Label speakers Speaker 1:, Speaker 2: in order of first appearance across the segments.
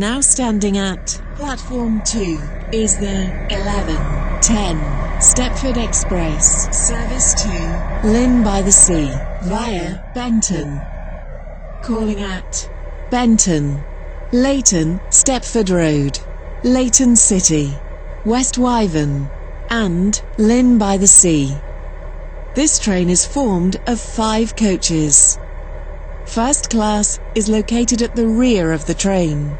Speaker 1: Now standing at platform 2 is the 11:10 Stepford Express service to Lynn by the Sea via Benton. Calling at Benton, Leighton, Stepford Road, Leighton City, West Wyvern, and Lynn by the Sea. This train is formed of 5 coaches. First class is located at the rear of the train.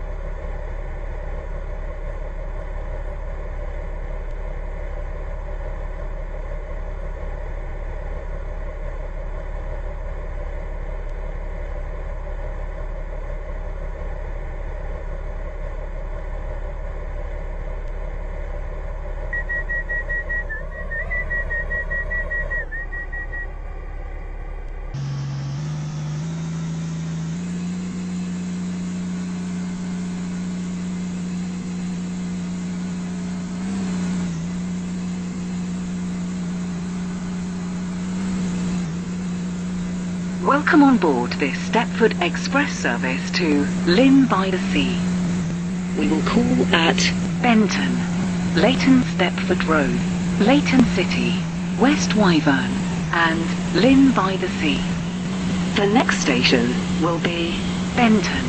Speaker 2: Welcome on board this Stepford Express service to Lynn by the Sea. We will call at Benton, Leighton Stepford Road, Leighton City, West Wyvern, and Lynn by the Sea. The next station will be Benton.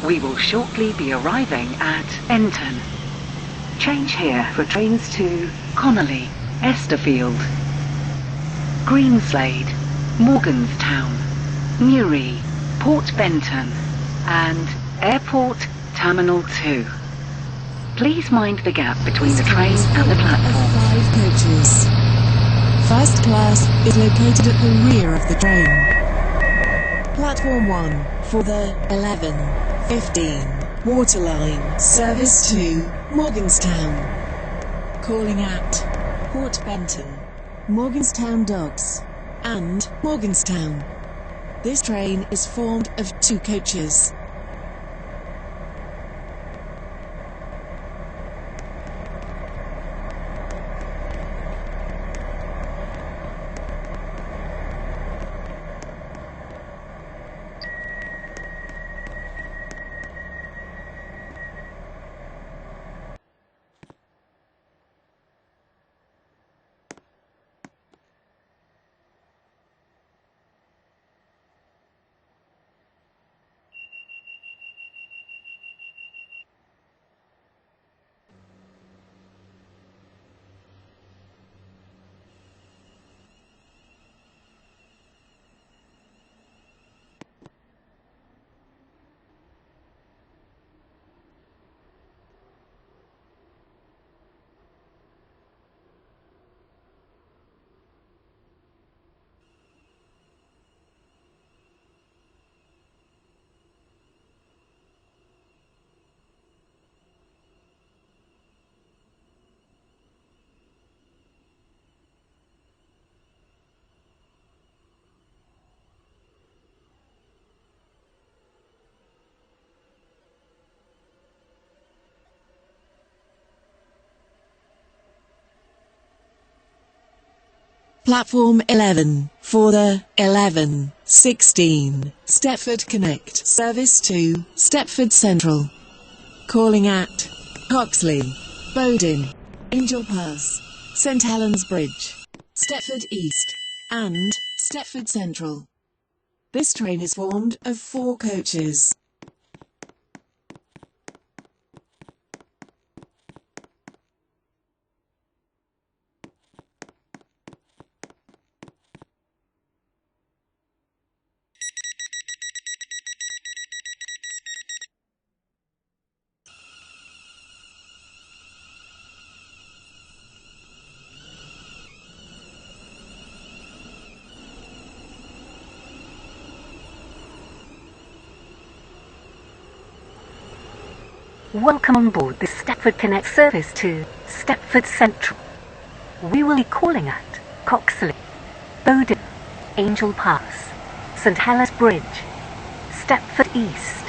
Speaker 2: We will shortly be arriving at Benton. Change here for trains to Connolly, Esterfield, Greenslade, Morganstown, Newry, Port Benton, and Airport Terminal 2. Please mind the gap between the train and the platform.
Speaker 1: 5 coaches. First class is located at the rear of the train. Platform 1 for the 11:15 Waterline service to Morganstown. Calling at Port Benton, Morganstown Docks, and Morganstown. This train is formed of 2 coaches. Platform 11 for the 11:16 Stepford Connect service to Stepford Central. Calling at Coxly, Bowden, Angel Pass, St Helens Bridge, Stepford East, and Stepford Central. This train is formed of 4 coaches.
Speaker 2: Welcome on board the Stepford Connect service to Stepford Central. We will be calling at Coxly, Bowden, Angel Pass, St Helens Bridge, Stepford East,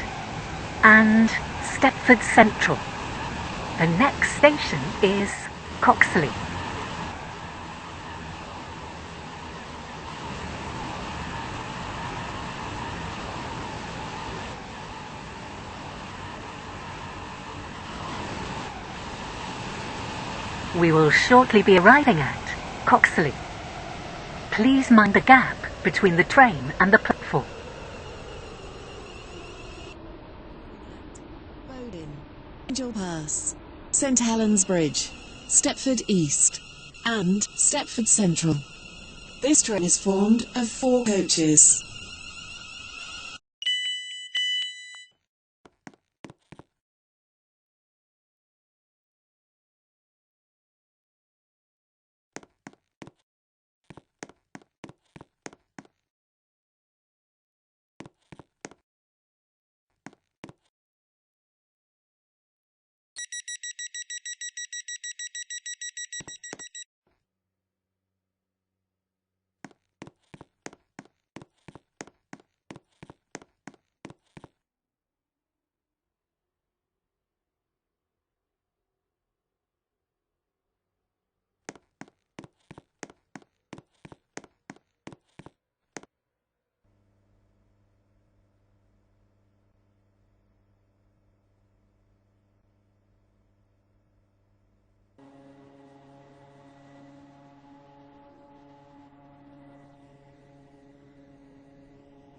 Speaker 2: and Stepford Central. The next station is Coxly. We will shortly be arriving at Coxly. Please mind the gap between the train and the platform.
Speaker 1: Bowden, Angel Pass, St Helens Bridge, Stepford East, and Stepford Central. This train is formed of 4 coaches.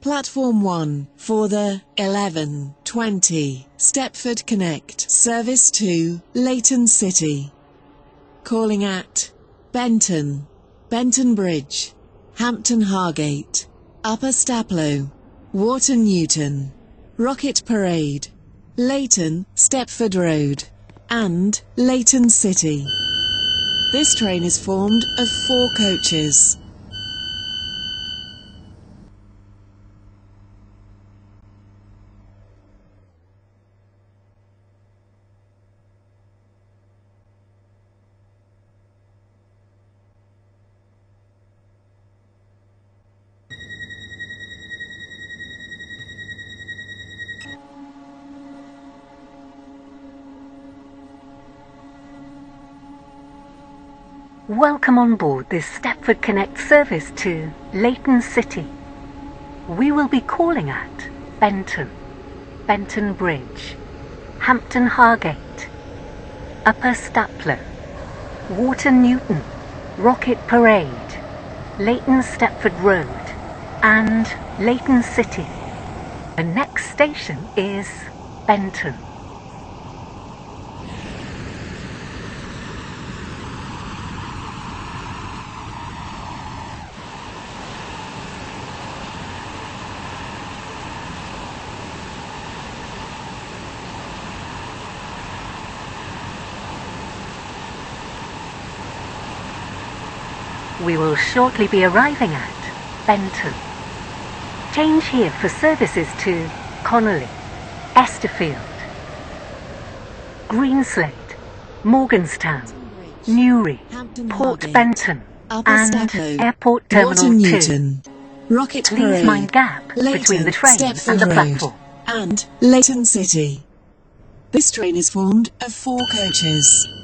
Speaker 1: Platform 1 for the 11:20 Stepford Connect service to Leighton City. Calling at Benton, Benton Bridge, Hampton Hargate, Upper Staplow, Wharton Newton, Rocket Parade, Leighton Stepford Road, and Leighton City. This train is formed of 4 coaches.
Speaker 2: Welcome on board this Stepford Connect service to Leighton City. We will be calling at Benton, Benton Bridge, Hampton Hargate, Upper Stapler, Wharton Newton, Rocket Parade, Leighton Stepford Road and Leighton City. The next station is Benton. We will shortly be arriving at Benton. Change here for services to Connolly, Esterfield, Greenslade, Morganstown, Newry, Port Benton and Airport Terminal 2.
Speaker 1: Rocket
Speaker 2: Please
Speaker 1: Parade,
Speaker 2: mind gap between the train
Speaker 1: Stepford
Speaker 2: and the
Speaker 1: Road,
Speaker 2: platform.
Speaker 1: and Leighton City. This train is formed of 4 coaches.